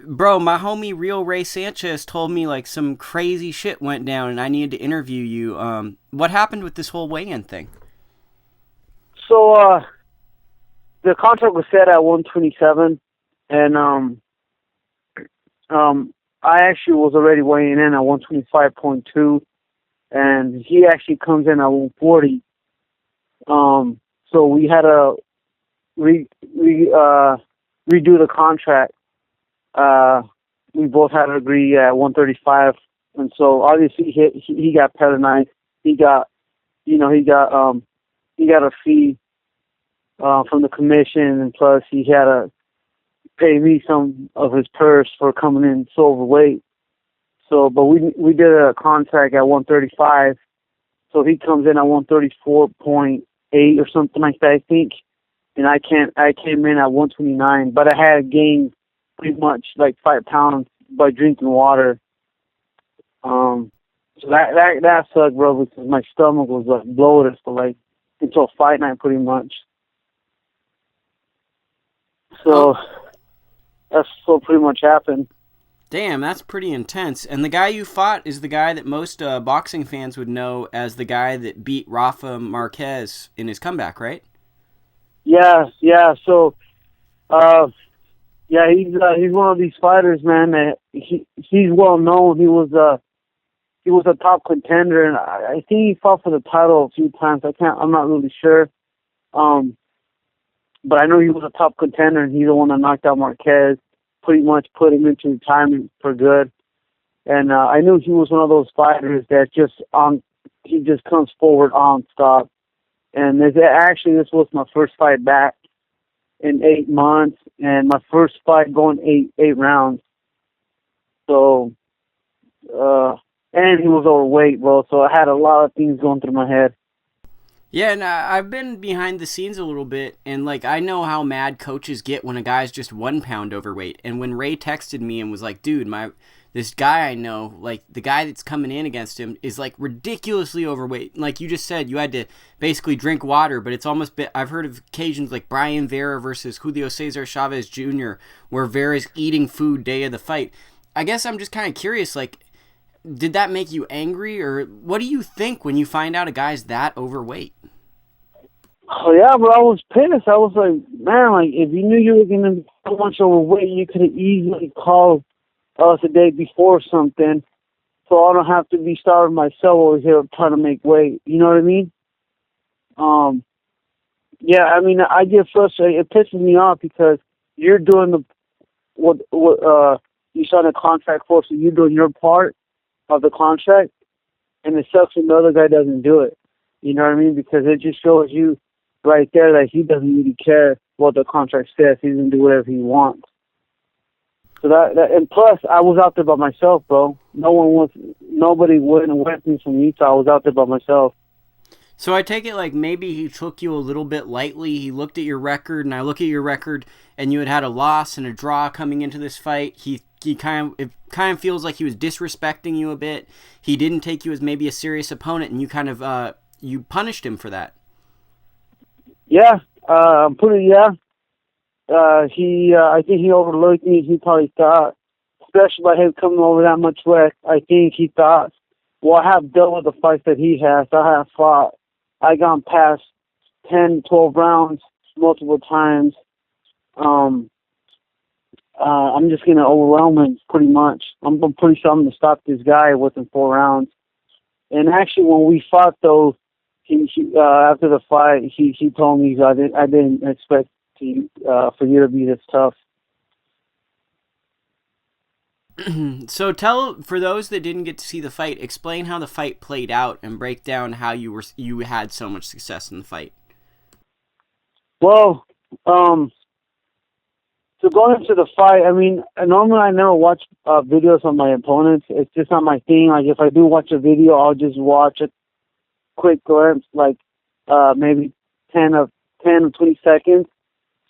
Bro, my homie Real Ray Sanchez told me like some crazy shit went down and I needed to interview you. What happened with this whole weigh-in thing? So the contract was set at 127, and I actually was already weighing in at 125.2, and he actually comes in at 140. So we had to redo the contract. We both had to agree at 135, and so obviously he got penalized. He got, he got a fee from the commission, and plus he had to pay me some of his purse for coming in so overweight. So, but we did a contract at 135. So he comes in at 134.8 or something like that, I think. And I came in at 129, but I had gained pretty much like 5 pounds by drinking water. So that sucked, bro, because my stomach was like bloated for like until fight night, pretty much. So that's what pretty much happened. Damn, that's pretty intense. And the guy you fought is the guy that most boxing fans would know as the guy that beat Rafa Marquez in his comeback, right? Yeah. So, he's one of these fighters, man. That he's well known. He was a top contender, and I think he fought for the title a few times. I'm not really sure. But I know he was a top contender, and he's the one that knocked out Marquez, pretty much put him into retirement for good. And I knew he was one of those fighters that he just comes forward on stop. And this was my first fight back in 8 months, and my first fight going eight rounds. So, and he was overweight, bro. So I had a lot of things going through my head. Yeah, and I've been behind the scenes a little bit, and like I know how mad coaches get when a guy's just 1 pound overweight. And when Ray texted me and was like, "Dude, this guy I know, like the guy that's coming in against him, is like ridiculously overweight. Like you just said, you had to basically drink water, but it's almost been, I've heard of occasions like Brian Vera versus Julio Cesar Chavez Jr., where Vera's eating food day of the fight. I guess I'm just kind of curious, like, did that make you angry, or what do you think when you find out a guy's that overweight? Oh yeah, but I was pissed. I was like, man, like if you knew you were gonna be so much overweight, you could have easily called us a day before or something, so I don't have to be starving myself over here trying to make weight. You know what I mean? Yeah, I mean, I get frustrated. It pisses me off because you're doing what you signed a contract for, so you're doing your part of the contract, and it sucks when the other guy doesn't do it. You know what I mean? Because it just shows you right there that he doesn't really care what the contract says. He's gonna do whatever he wants. So and plus I was out there by myself, bro. Nobody wouldn't with me from Utah. I was out there by myself. So I take it like maybe he took you a little bit lightly. He looked at your record, and I look at your record, and you had a loss and a draw coming into this fight. It kind of feels like he was disrespecting you a bit. He didn't take you as maybe a serious opponent, and you kind of you punished him for that. Yeah, I think he overlooked me. He probably thought, especially by him coming over that much weight, I think he thought, well, I have dealt with the fights that he has. I have fought. I gone past 10, 12 rounds multiple times. I'm just going to overwhelm him pretty much. I'm pretty sure I'm going to stop this guy within 4 rounds. And actually, when we fought, though, he after the fight, he told me I didn't expect for you to be this tough. So for those that didn't get to see the fight, explain how the fight played out and break down how you had so much success in the fight. Well, so going into the fight, I mean, normally I never watch videos on my opponents. It's just not my thing. Like if I do watch a video, I'll just watch a quick glimpse, like maybe 10 or 20 seconds,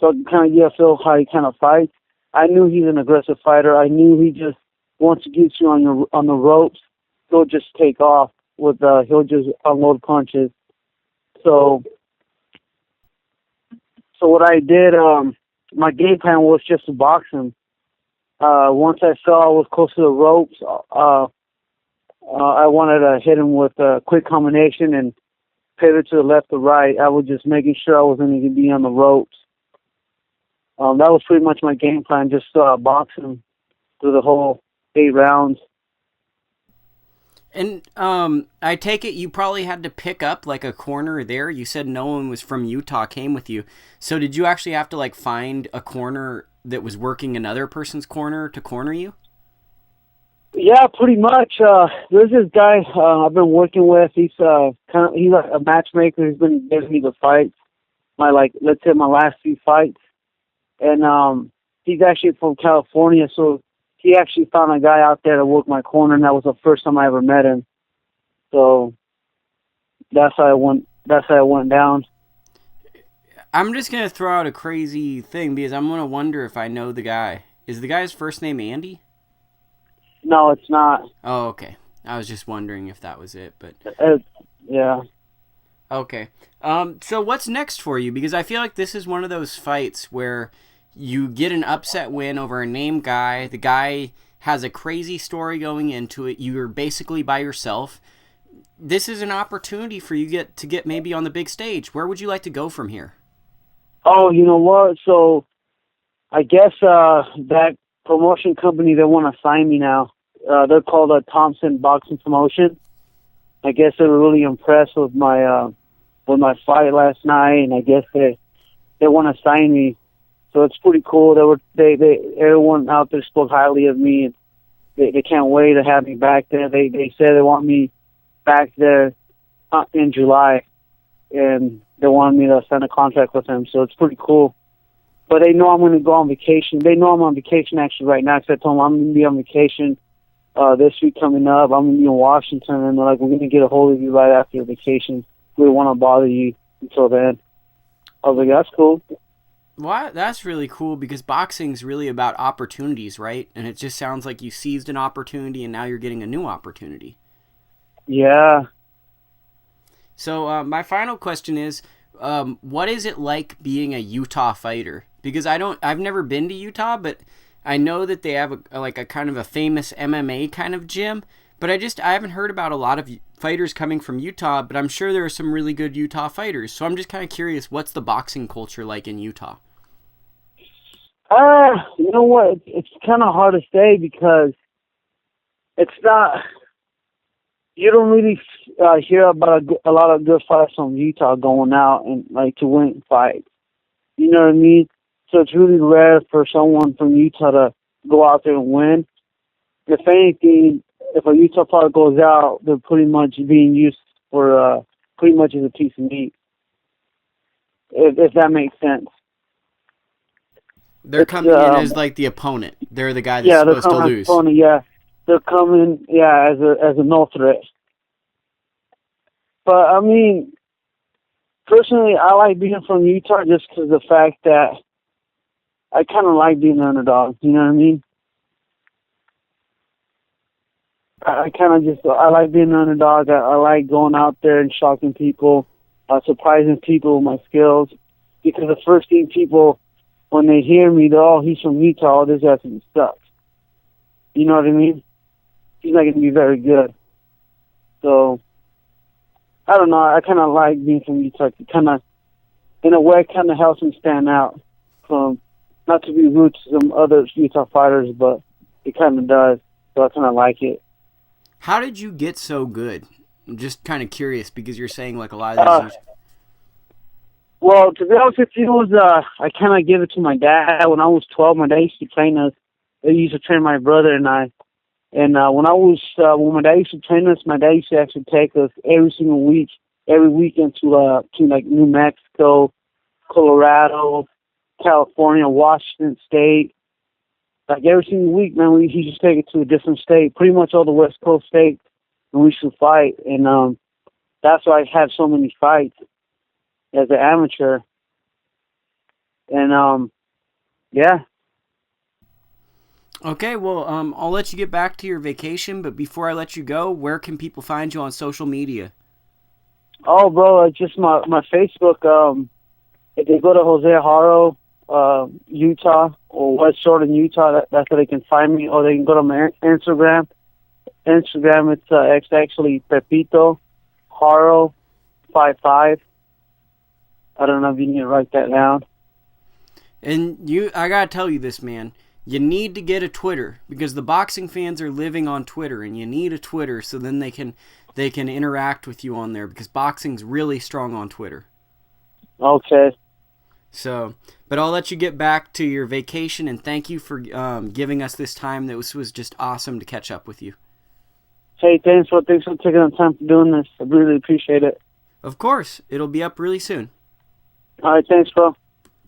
so I can kind of get a feel how he kind of fights. I knew he's an aggressive fighter. I knew he just once he gets you on the ropes, he'll just take off with he'll just unload punches. So what I did, my game plan was just to box him. Once I saw I was close to the ropes, I wanted to hit him with a quick combination and pivot to the left or right. I was just making sure I wasn't going to be on the ropes. That was pretty much my game plan, just box him through the whole 8 rounds. And I take it you probably had to pick up like a corner there. You said no one was from Utah came with you. So did you actually have to like find a corner that was working another person's corner to corner you? Yeah, pretty much. There's this guy I've been working with. He's he's like a matchmaker. He's been giving me the fights. Let's say my last 2 fights. And he's actually from California, so he actually found a guy out there to work my corner, and that was the first time I ever met him. So that's how I went. That's how I went down. I'm just gonna throw out a crazy thing because I'm gonna wonder if I know the guy. Is the guy's first name Andy? No, it's not. Oh, okay. I was just wondering if that was it, but yeah. Okay. So what's next for you? Because I feel like this is one of those fights where you get an upset win over a named guy. The guy has a crazy story going into it. You're basically by yourself. This is an opportunity for you to get maybe on the big stage. Where would you like to go from here? Oh, you know what? So I guess that promotion company, they want to sign me now. They're called a Thompson Boxing Promotion. I guess they were really impressed with my fight last night, and I guess they want to sign me. So it's pretty cool. Everyone out there spoke highly of me, and they can't wait to have me back there. They said they want me back there in July, and they wanted me to sign a contract with them. So it's pretty cool. But they know I'm going to go on vacation. They know I'm on vacation actually right now, because I told them I'm going to be on vacation this week coming up. I'm going to be in Washington, and they're like, we're going to get a hold of you right after your vacation. We don't want to bother you until then. I was like, that's cool. Well, that's really cool because boxing's really about opportunities, right? And it just sounds like you seized an opportunity and now you're getting a new opportunity. Yeah. So my final question is, what is it like being a Utah fighter? Because I've never been to Utah, but I know that they have a kind of a famous MMA kind of gym. But I haven't heard about a lot of fighters coming from Utah, but I'm sure there are some really good Utah fighters. So I'm just kind of curious, what's the boxing culture like in Utah? You know what? It's kind of hard to say because it's not. You don't really hear about a lot of good fights from Utah going out and to win fights. You know what I mean? So it's really rare for someone from Utah to go out there and win. If anything, if a Utah fighter goes out, they're pretty much being used for pretty much as a piece of meat. If that makes sense. They're coming in as the opponent. They're the guy that's supposed to lose. Opponent, yeah. They're coming, as a no threat. But I mean, personally, I like being from Utah just because of the fact that I kind of like being an underdog. You know what I mean? I like being an underdog. I like going out there and shocking people, surprising people with my skills. Because the first thing people, when they hear me, they're, oh, he's from Utah, oh, this guy's sucks. You know what I mean? He's not going to be very good. So, I don't know. I kind of like being from Utah. It kind of, in a way, kind of helps me stand out from, not to be rude to some other Utah fighters, but it kind of does. So I kind of like it. How did you get so good? I'm just kind of curious because you're saying a lot of these. Well, to be honest with you, I kind of give it to my dad. When I was 12, my dad used to train us. He used to train my brother and I. And when my dad used to train us, my dad used to actually take us every single week, every weekend to New Mexico, Colorado, California, Washington State. Every single week, man, he just take it to a different state, pretty much all the West Coast states, and we should fight. And that's why I have so many fights as an amateur. And yeah. Okay, well, I'll let you get back to your vacation, but before I let you go, where can people find you on social media? Oh, bro, just my Facebook. If they go to Jose Haro, Utah or West Jordan, Utah. That's where they can find me, or they can go to my Instagram. It's actually Pepito Haro 55. I don't know if you need to write that down. And I gotta tell you this, man. You need to get a Twitter, because the boxing fans are living on Twitter, and you need a Twitter so then they can interact with you on there, because boxing's really strong on Twitter. Okay. So, but I'll let you get back to your vacation, and thank you for giving us this time. This was just awesome to catch up with you. Hey, thanks for taking the time for doing this. I really appreciate it. Of course. It'll be up really soon. All right, thanks, bro.